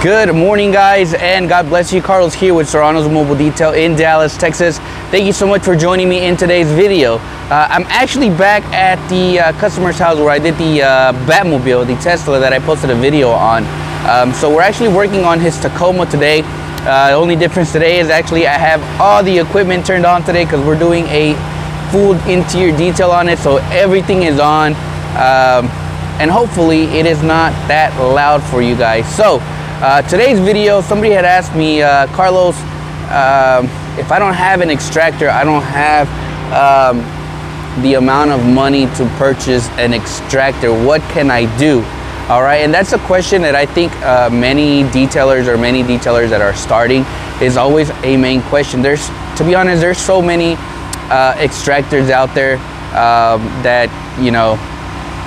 Good morning, guys, and God bless you. Carlos here with Serranos Mobile Detail in Dallas, Texas. Thank you so much for joining me in today's video. I'm actually back at the customer's house where I did the Batmobile, the Tesla that I posted a video on. So we're actually working on his Tacoma today. The only difference today is actually I have all the equipment turned on today because we're doing a full interior detail on it, so everything is on, and hopefully it is not that loud for you guys. So today's video, somebody had asked me, Carlos, if I don't have an extractor, I don't have the amount of money to purchase an extractor, what can I do? All right, and that's a question that I think many detailers that are starting is always a main question. To be honest, there's so many extractors out there that, you know,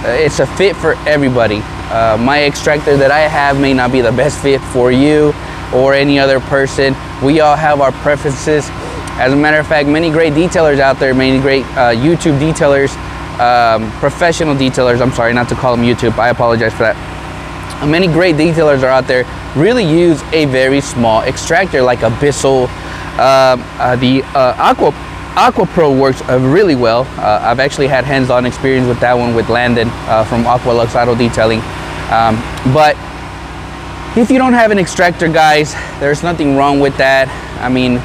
it's a fit for everybody. My extractor that I have may not be the best fit for you or any other person. We all have our preferences. As a matter of fact, many great detailers out there, many great YouTube detailers, professional detailers, I'm sorry, not to call them YouTube, I apologize for that. Many great detailers are out there, really use a very small extractor like a Bissell. The Aqua Pro works really well. I've actually had hands-on experience with that one with Landon from Aqua Lux Auto Detailing. But if you don't have an extractor, guys, there's nothing wrong with that. I mean,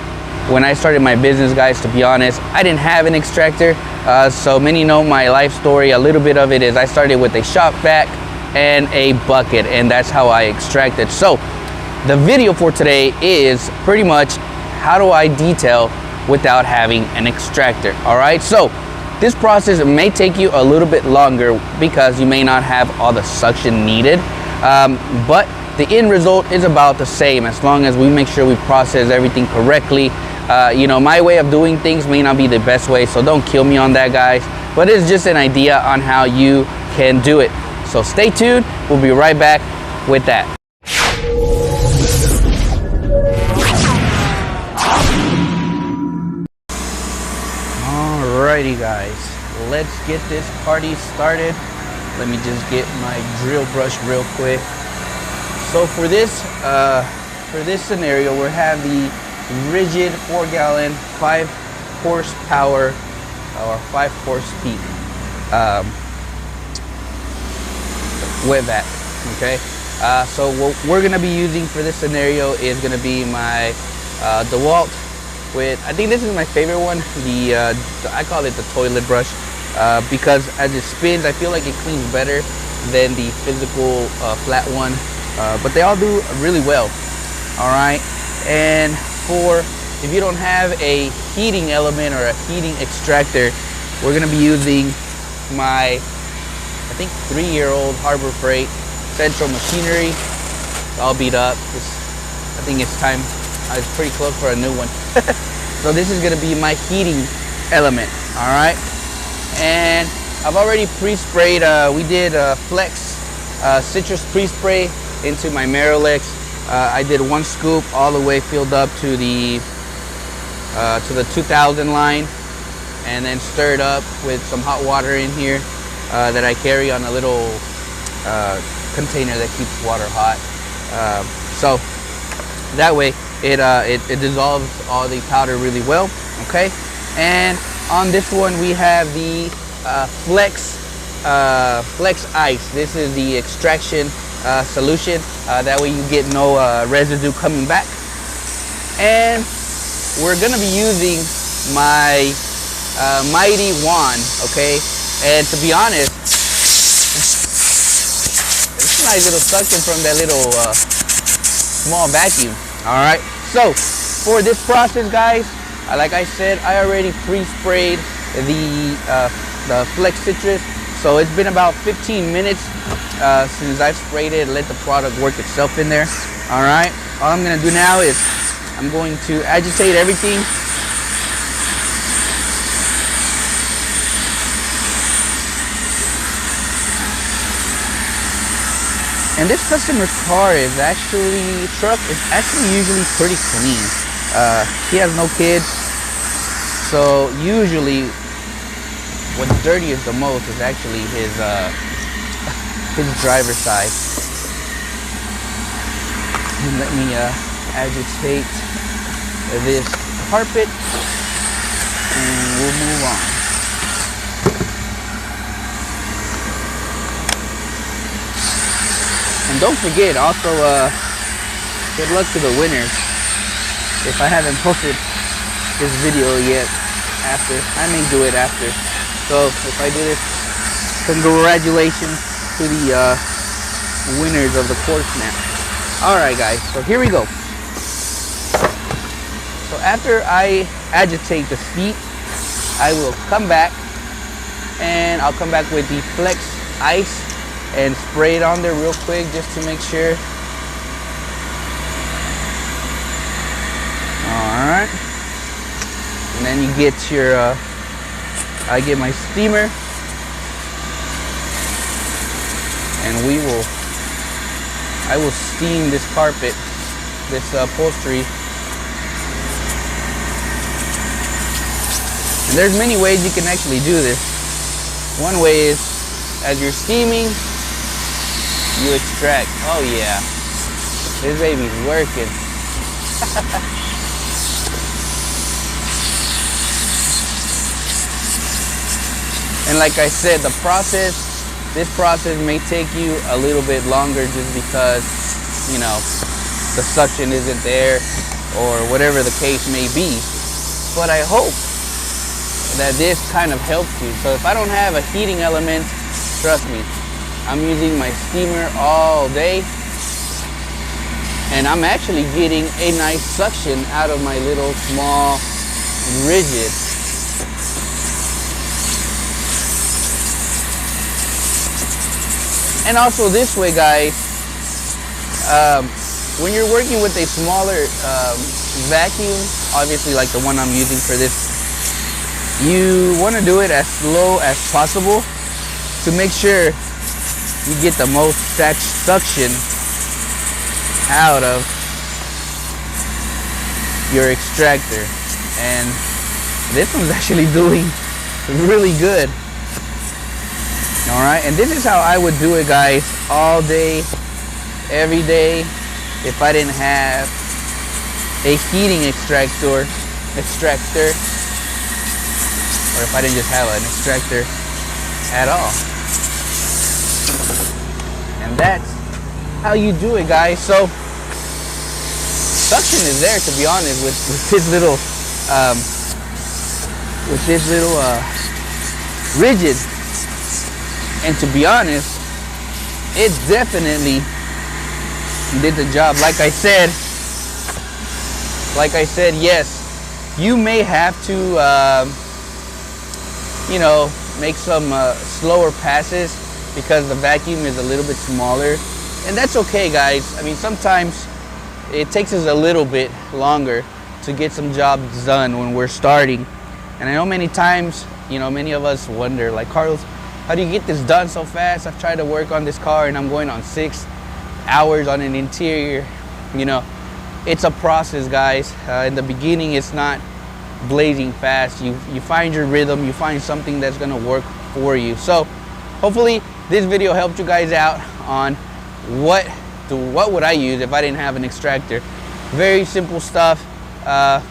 when I started my business, guys, to be honest, I didn't have an extractor. So many know my life story. A little bit of it is I started with a shop vac and a bucket, and that's how I extracted. So the video for today is pretty much how do I detail without having an extractor. All right, so this process may take you a little bit longer because you may not have all the suction needed, but the end result is about the same as long as we make sure we process everything correctly. You know, my way of doing things may not be the best way, so don't kill me on that, guys, but it's just an idea on how you can do it. So stay tuned, we'll be right back with that. Alrighty, guys, let's get this party started. Let me just get my drill brush real quick. So for this scenario, we have the rigid 4-gallon 5 horsepower or 5 horse peak wet vac. Okay, so what we're gonna be using for this scenario is gonna be my DeWalt with, I think this is my favorite one, I call it the toilet brush, because as it spins, I feel like it cleans better than the physical flat one, but they all do really well. All right, and if you don't have a heating element or a heating extractor, we're gonna be using my, I think, 3-year-old Harbor Freight Central Machinery. It's all beat up. I think it's time. It's pretty close for a new one. So this is gonna be my heating element. All right, and I've already pre-sprayed. We did Flex citrus pre-spray into my Marilex. I did 1 scoop all the way filled up to the 2000 line, and then stirred up with some hot water in here that I carry on a little container that keeps water hot. So that way it dissolves all the powder really well. Okay, and on this one we have the Flex Ice. This is the extraction solution. That way you get no residue coming back. And we're gonna be using my Mighty wand. Okay, and to be honest, it's a nice little suction from that little small vacuum. All right, so for this process, guys, like I said, I already pre-sprayed the Flex Citrus, so it's been about 15 minutes since I've sprayed it. Let the product work itself in there. All right, all I'm gonna do now is I'm going to agitate everything. And this customer's car is actually, usually pretty clean. He has no kids, so usually what's dirtiest the most is actually his driver's side. And let me agitate this carpet and we'll move on. And don't forget also, good luck to the winners. If I haven't posted this video yet, I may do it after. So if I do this, congratulations to the winners of the course now. Alright guys, so here we go. So after I agitate the seat, I will come back and I'll come back with the Flex Ice and spray it on there real quick just to make sure. Alright. And then you get your, I get my steamer. And I will steam this carpet, this upholstery. And there's many ways you can actually do this. One way is, as you're steaming, you extract. Oh yeah, this baby's working. And like I said, this process may take you a little bit longer just because, you know, the suction isn't there or whatever the case may be. But I hope that this kind of helps you. So if I don't have a heating element, trust me, I'm using my steamer all day and I'm actually getting a nice suction out of my little small rigid. And also this way guys, when you're working with a smaller vacuum, obviously like the one I'm using for this, you want to do it as slow as possible to make sure you get the most suction out of your extractor. And this one's actually doing really good. All right, and this is how I would do it guys, all day, every day, if I didn't have a heating extractor, or if I didn't just have an extractor at all. And that's how you do it guys. So suction is there, to be honest, with this little rigid. And to be honest, it definitely did the job. Like I said, yes, you may have to, you know, make some slower passes because the vacuum is a little bit smaller. And that's okay, guys. I mean, sometimes it takes us a little bit longer to get some jobs done when we're starting. And I know many times, you know, many of us wonder, like, Carlos, how do you get this done so fast? I've tried to work on this car and I'm going on 6 hours on an interior. You know, it's a process, guys. In the beginning, it's not blazing fast. You find your rhythm, you find something that's gonna work for you. So hopefully this video helped you guys out on what would I use if I didn't have an extractor. Very simple stuff,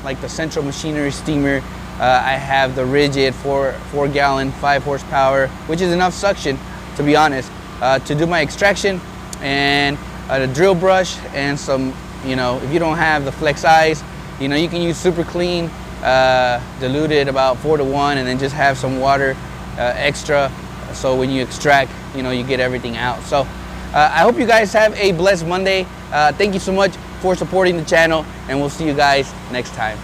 like the central machinery steamer. I have the rigid 4-gallon, 5 horsepower, which is enough suction, to be honest, to do my extraction, and a drill brush and some, you know, if you don't have the Flex Ice, you know, you can use super clean, diluted about 4:1, and then just have some water extra, so when you extract, you know, you get everything out. So I hope you guys have a blessed Monday. Thank you so much for supporting the channel, and we'll see you guys next time.